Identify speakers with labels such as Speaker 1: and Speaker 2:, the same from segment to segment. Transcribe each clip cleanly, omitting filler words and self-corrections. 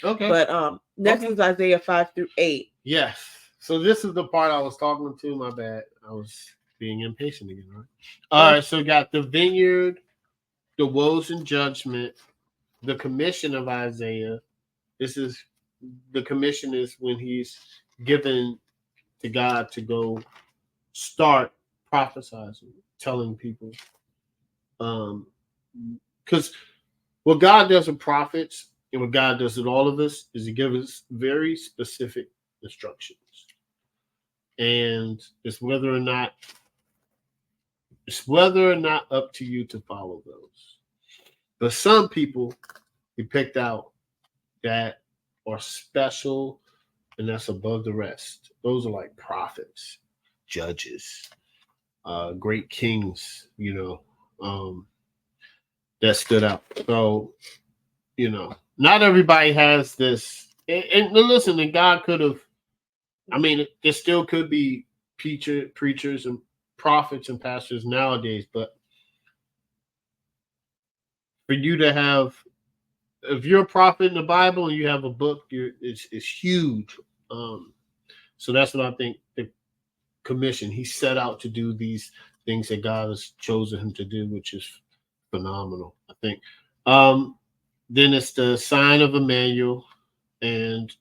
Speaker 1: Okay.
Speaker 2: But next is Isaiah 5-8.
Speaker 1: Yes. So this is the part I was talking to. My bad. I was being impatient again, right? All right. So we got the vineyard, the woes and judgment, the commission of Isaiah. This is the commission is when he's given to God to go start prophesying, telling people. Because what God does with prophets and what God does with all of us is He gives us very specific instructions, and it's whether or not up to you to follow those. But some people He picked out that are special, and that's above the rest. Those are like prophets, judges, great kings, that stood out. So, not everybody has this. And listen, and God could have, there still could be preachers and prophets and pastors nowadays, but for you to have, if you're a prophet in the Bible and you have a book, it's huge. So that's what I think the commission, he set out to do these things that God has chosen him to do, which is phenomenal, I think. Then it's the sign of Emmanuel, and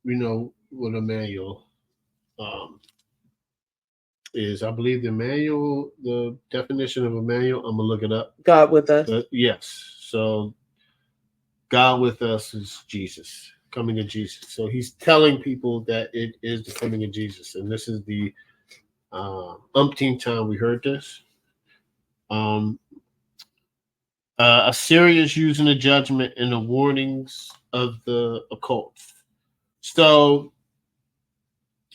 Speaker 1: we know what Emmanuel is. I believe the definition of Emmanuel, I'm gonna look it up.
Speaker 2: God with us.
Speaker 1: Yes. So God with us is Jesus, coming of Jesus. So he's telling people that it is the coming of Jesus, and this is the umpteenth time we heard this. Assyria is using the judgment and the warnings of the occult. So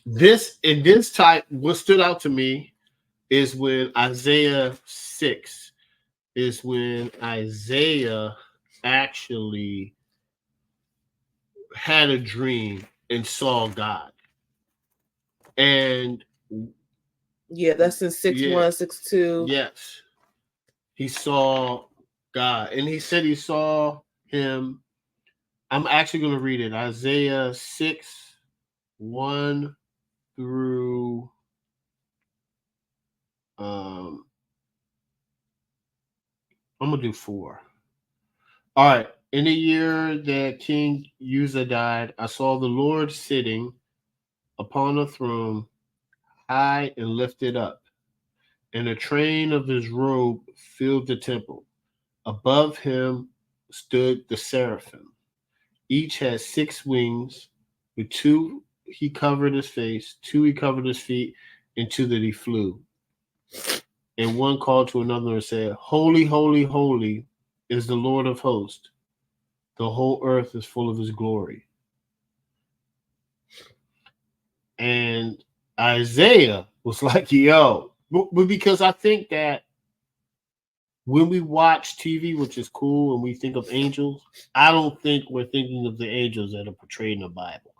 Speaker 1: this type, what stood out to me is when Isaiah 6 is when Isaiah actually had a dream and saw God. And
Speaker 2: yeah, that's in 6:1, 6:2.
Speaker 1: Yes. He saw God. And he said he saw him. I'm actually going to read it. Isaiah 6:1 through I'm going to do 4. All right. In the year that King Uzziah died, I saw the Lord sitting upon a throne, high and lifted up, and the train of his robe filled the temple. Above him stood the Seraphim. Each had 6 wings. With 2 he covered his face, 2 he covered his feet, and 2 that he flew. And one called to another and said, Holy, holy, holy is the Lord of hosts. The whole earth is full of his glory. And Isaiah was like, yo, because I think that when we watch TV, which is cool, and we think of angels, I don't think we're thinking of the angels that are portrayed in the Bible.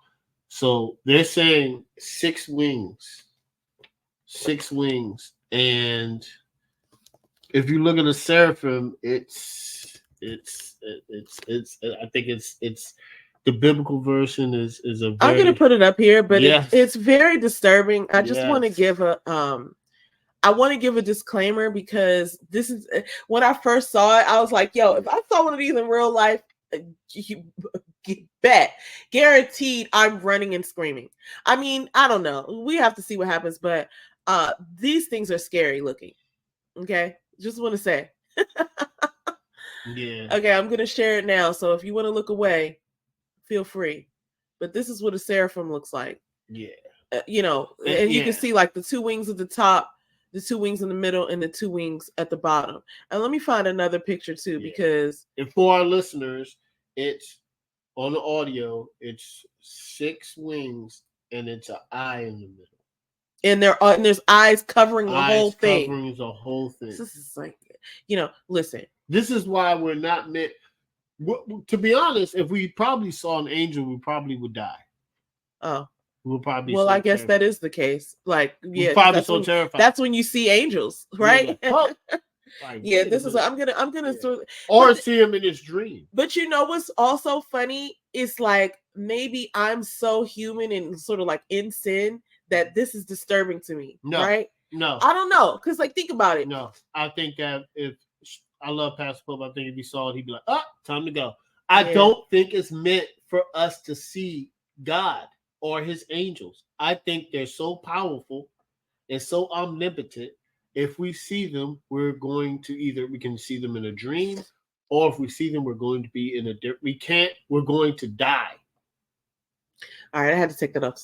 Speaker 1: So they're saying 6 wings. 6 wings. And if you look at the seraphim, it's I think it's the biblical version is a very,
Speaker 2: I'm gonna put it up here, but it's very disturbing. I just want to give a disclaimer, because this is when I first saw it, I was like, yo, if I saw one of these in real life, guaranteed I'm running and screaming. I mean, I don't know. We have to see what happens, but these things are scary looking. Okay. Just want to say.
Speaker 1: Yeah.
Speaker 2: Okay, I'm gonna share it now. So if you want to look away, feel free. But this is what a seraphim looks like.
Speaker 1: Yeah.
Speaker 2: And you can see like the 2 wings at the top, the 2 wings in the middle, and the 2 wings at the bottom. And let me find another picture too, because
Speaker 1: and for our listeners, it's on the audio, it's 6 wings and it's an eye in the middle.
Speaker 2: And there's eyes covering the whole thing.
Speaker 1: Covering the whole thing.
Speaker 2: This is like, listen.
Speaker 1: This is why we're not meant. To be honest, if we probably saw an angel, we probably would die.
Speaker 2: Oh.
Speaker 1: We'll probably.
Speaker 2: Well, I guess that is the case. Like, yeah,
Speaker 1: probably so terrified.
Speaker 2: That's when you see angels, right?
Speaker 1: Like, Like,
Speaker 2: yeah, this is. I'm gonna sort.
Speaker 1: Or see him in his dream.
Speaker 2: But you know what's also funny? It's like maybe I'm so human and sort of like in sin that this is disturbing to me.
Speaker 1: No,
Speaker 2: right?
Speaker 1: No,
Speaker 2: I don't know, because like think about it.
Speaker 1: No, I think that if I love Pastor Pope, I think if he saw it, he'd be like, "Oh, time to go." I don't think it's meant for us to see God or His angels. I think they're so powerful and so omnipotent. If we see them, we're going to we can see them in a dream, or if we see them, we're going to be in a we're going to die.
Speaker 2: All right, I had to take that off.